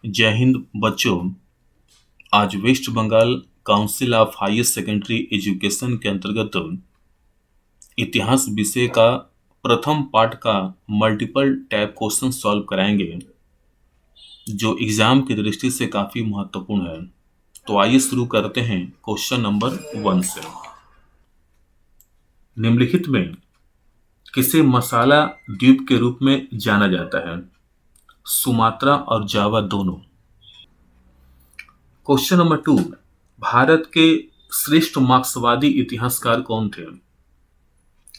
जय हिंद बच्चों। आज West Bengal council of higher secondary education के अंतर्गत इतिहास विषय का प्रथम पाठ का मल्टीपल टाइप क्वेश्चन सॉल्व कराएंगे, जो एग्जाम की दृष्टि से काफी महत्वपूर्ण है। तो आइए शुरू करते हैं क्वेश्चन नंबर 1 से। निम्नलिखित में किसे मसाला द्वीप के रूप में जाना जाता है? सुमात्रा और जावा दोनों। क्वेश्चन नंबर 2, भारत के श्रेष्ठ मार्क्सवादी इतिहासकार कौन थे?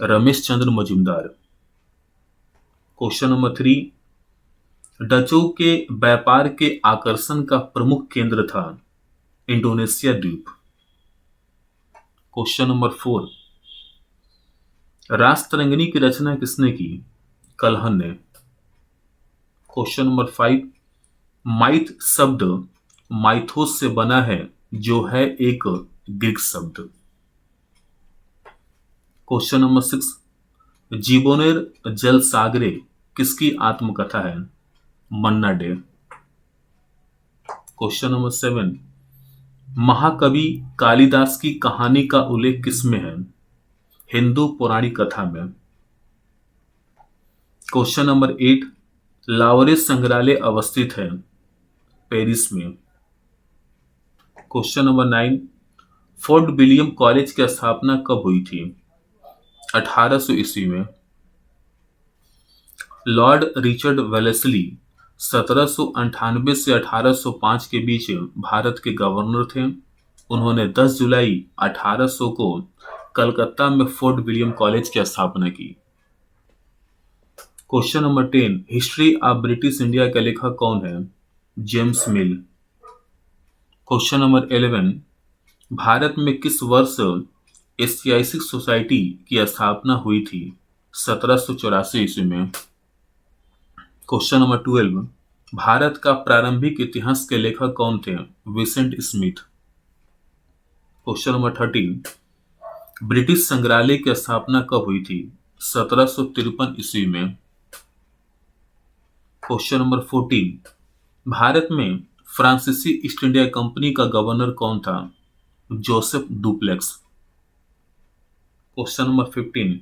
रमेश चंद्र मजूमदार। क्वेश्चन नंबर 3, डचों के व्यापार के आकर्षण का प्रमुख केंद्र था इंडोनेशिया द्वीप। क्वेश्चन नंबर 4, रासतरंगिणी की रचना किसने की? कल्हण ने। क्वेश्चन नंबर 5, माइथ शब्द माइथोस से बना है, जो है एक ग्रीक शब्द। क्वेश्चन नंबर 6, जीवोनेर जल सागरे किसकी आत्मकथा है? मन्ना डे। क्वेश्चन नंबर 7, महाकवि कालिदास की कहानी का उल्लेख किसमें है? हिंदू पौराणिक कथा में। क्वेश्चन नंबर 8, लावरे संग्रहालय अवस्थित है पेरिस में। Question number 9, fort William college की स्थापना कब हुई थी? 1800 ईस्वी में। लॉर्ड रिचर्ड वेलेस्ली 1798 से 1805 के बीच भारत के गवर्नर थे। उन्होंने 10 जुलाई 1800 को कलकत्ता में फोर्ट विलियम कॉलेज की स्थापना की। Question number 10, history of British India का लेखक कौन है? जेम्स मिल। क्वेश्चन नंबर 11, भारत में किस वर्ष एशियाटिक सोसाइटी की स्थापना हुई थी? 1784 ईस्वी में। क्वेश्चन नंबर 12, भारत का प्रारंभिक इतिहास के लेखक कौन थे? Vincent Smith. Question number 13, British संग्रहालय की स्थापना कब हुई थी? 1753 ईस्वी में। क्वेश्चन नंबर 14, भारत में फ्रांसीसी ईस्ट इंडिया कंपनी का गवर्नर कौन था? Joseph duplex. क्वेश्चन नंबर 15,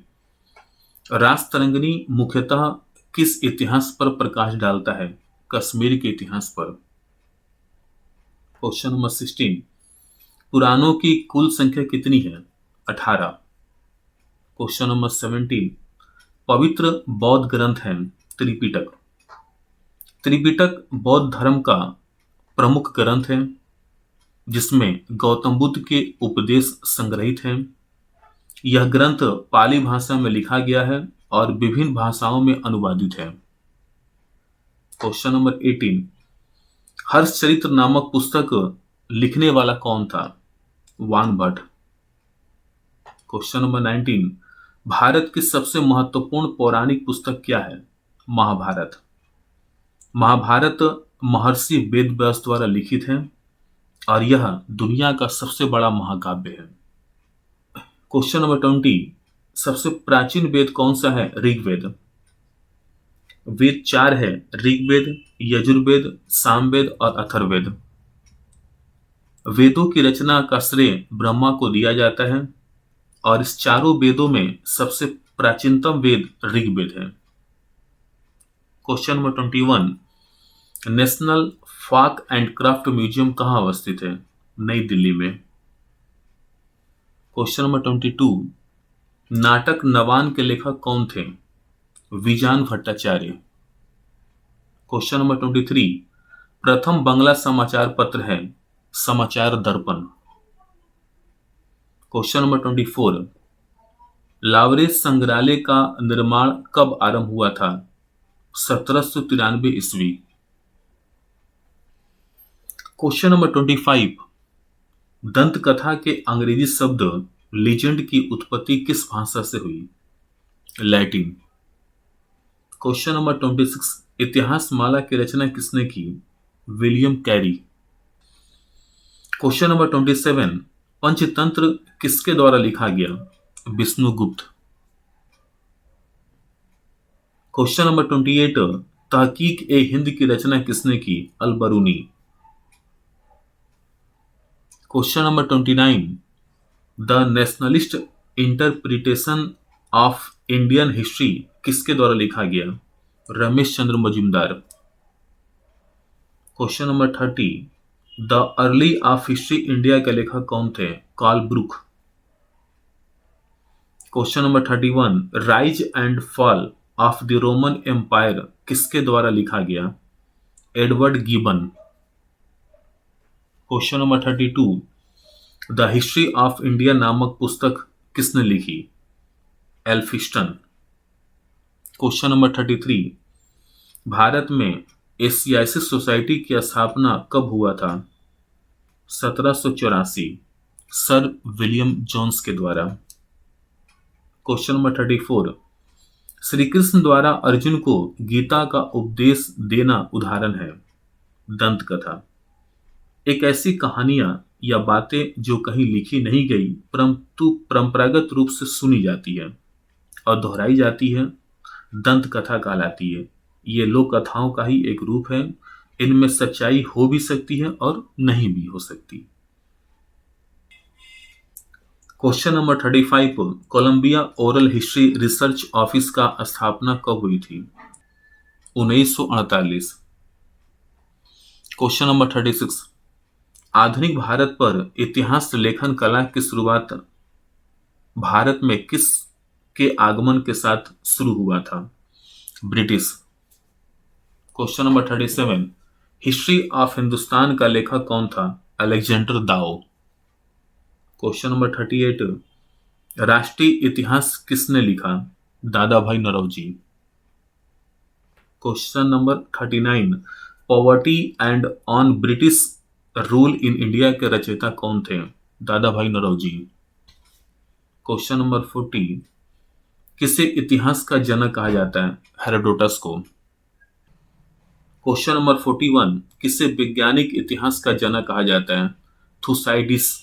रासतरंगिणी मुख्यतः किस इतिहास पर प्रकाश डालता है? कश्मीर के इतिहास पर। क्वेश्चन नंबर 16, पुराणों की कुल संख्या कितनी है? 18। क्वेश्चन नंबर 17, पवित्र बौद्ध ग्रंथ है त्रिपिटक। त्रिपिटक बौद्ध धर्म का प्रमुख ग्रंथ है, जिसमें गौतम बुद्ध के उपदेश संग्रहित हैं। यह ग्रंथ पाली भाषा में लिखा गया है और विभिन्न भाषाओं में अनुवादित है। क्वेश्चन नंबर 18, हर्षचरित्र नामक पुस्तक लिखने वाला कौन था? वान भट्ट। क्वेश्चन नंबर 19, भारत की सबसे महत्वपूर्ण पौराणिक पुस्तक क्या है? महाभारत। महाभारत महर्षि वेद व्यास द्वारा लिखित है और यह दुनिया का सबसे बड़ा महाकाव्य है। क्वेश्चन नंबर 20, सबसे प्राचीन वेद कौन सा है? ऋग्वेद। वेद 4 है, ऋग्वेद, यजुर्वेद, सामवेद और अथर्ववेद। वेदों की रचना का श्रेय ब्रह्मा को दिया जाता है और इस चारों वेदों में सबसे प्राचीनतम वेद ऋग्वेद है। Question number 21, national folk and craft museum कहाँ अवस्थित है? नई दिल्ली में। क्वेश्चन नंबर 22, नाटक नवान के लेखक कौन थे? विजान भट्टाचार्य। क्वेश्चन नंबर 23, प्रथम बांग्ला समाचार पत्र है समाचार दर्पण। क्वेश्चन नंबर 24, लावरे संग्रहालय का निर्माण कब आरंभ हुआ था? 1793 ईस्वी। क्वेश्चन नंबर 25, दंत कथा के अंग्रेजी शब्द लीजेंड की उत्पत्ति किस भाषा से हुई? लैटिन। क्वेश्चन नंबर 26, इतिहास माला की रचना किसने की? William Carey. Question number 27, Panchatantra किसके द्वारा लिखा गया? विष्णुगुप्त। क्वेश्चन नंबर 28, तहकीक ए हिंद की रचना किसने की? Al Biruni. Question number 29, the nationalist interpretation of Indian history किसके द्वारा लिखा गया? Ramesh Chandra Majumdar. Question number 30, the early of history India के लेखक कौन थे? Karl Brook. Question number 31, rise and fall of the Roman empire किसके द्वारा लिखा गया? Edward Gibbon. Question number 32, the history of India नामक पुस्तक किसने लिखी? एल्फिस्टन। क्वेश्चन नंबर 33, भारत में एशियाटिक सोसाइटी की स्थापना कब हुआ था? 1784, सर विलियम जोन्स के द्वारा। क्वेश्चन नंबर 34, श्री कृष्ण द्वारा अर्जुन को गीता का उपदेश देना उदाहरण है? दंत कथा। एक ऐसी कहानियां या बातें जो कहीं लिखी नहीं गई परंतु परंपरागत रूप से सुनी जाती है और दोहराई जाती है, दंत कथा कहलाती है। ये लोक कथाओं का ही एक रूप है। इनमें सच्चाई हो भी सकती है और नहीं भी हो सकती। Question number 35, Columbia oral history research office का स्थापना कब हुई थी? 1948। क्वेश्चन नंबर 36, आधुनिक भारत पर इतिहास लेखन कला की शुरुआत भारत में किस के आगमन के साथ शुरू हुआ था? British. Question number 37, history of Hindustan का लेखक कौन था? अलेक्जेंडर दाओ। क्वेश्चन नंबर 38, राष्ट्रीय इतिहास किसने लिखा? Dadabhai Naoroji. Question number 39, poverty and on British rule in India के रचयिता कौन थे? दादा भाई नौरोजी। क्वेश्चन नंबर 40, किसे इतिहास का जनक कहा जाता है? हेरोडोटस को। क्वेश्चन नंबर 41, किसे वैज्ञानिक इतिहास का जनक कहा जाता है? थुसाइडिस।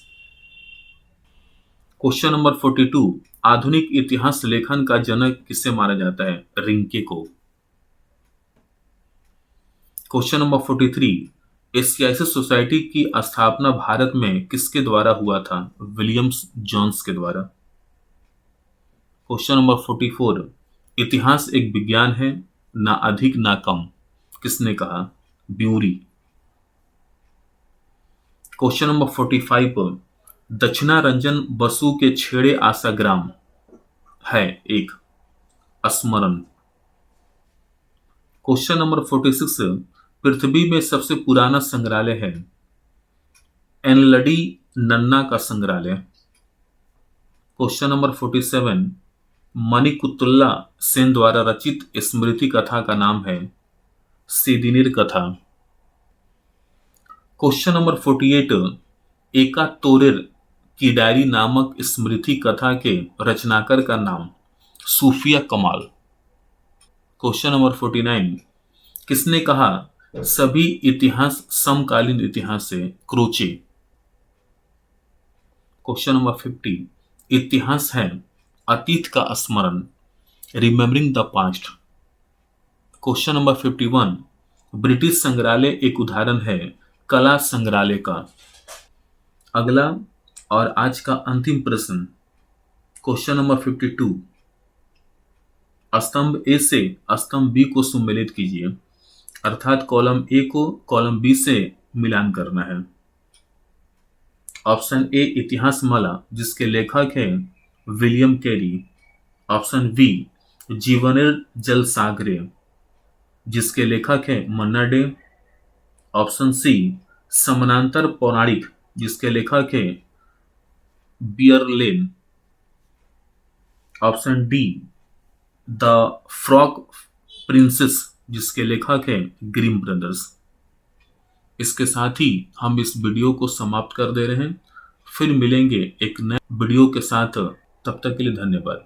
क्वेश्चन नंबर 42, आधुनिक इतिहास लेखन का जनक किसे माना जाता है? रिंके को। क्वेश्चन नंबर 43, एशियाटिक सोसाइटी की स्थापना भारत में किसके द्वारा हुआ था? विलियम्स जोन्स के द्वारा। क्वेश्चन नंबर 44, इतिहास एक विज्ञान है, ना अधिक ना कम, किसने कहा? ब्यूरी। क्वेश्चन नंबर 45, दक्षिणारंजन बसु के छेड़े आशाग्राम है एक स्मरण। क्वेश्चन नंबर 46, पृथ्वी में सबसे पुराना संग्रहालय है? एनलडी नन्ना का संग्रहालय। क्वेश्चन नंबर 47, मणिकुतुल्ला सेन द्वारा रचित स्मृति कथा का नाम है? सिदिनीर कथा। क्वेश्चन नंबर 48, एका तोरेर की डायरी नामक स्मृति कथा के रचनाकार का नाम? सूफिया कमाल। क्वेश्चन नंबर 49, किसने कहा सभी इतिहास समकालीन इतिहास से? क्रोचे। क्वेश्चन नंबर 50, इतिहास है अतीत का स्मरण, remembering the past. Question number 51, British संग्रहालय एक उदाहरण है कला संग्रहालय का। अगला और आज का अंतिम प्रश्न, क्वेश्चन नंबर 52, स्तंभ ए से स्तंभ बी को सम्मिलित कीजिए, अर्थात कॉलम ए को कॉलम बी से मिलान करना है। ऑप्शन ए इतिहास माला जिसके लेखक हैं विलियम कैरी। ऑप्शन बी जीवनेर जल सागरे जिसके लेखक हैं मन्ना डे। ऑप्शन सी समानांतर पौराणिक जिसके लेखक हैं बियरलेन। Option D the frog princess जिसके लेखक हैं ग्रिम ब्रदर्स। इसके साथ ही हम इस वीडियो को समाप्त कर दे रहे हैं। फिर मिलेंगे एक नए वीडियो के साथ। तब तक के लिए धन्यवाद।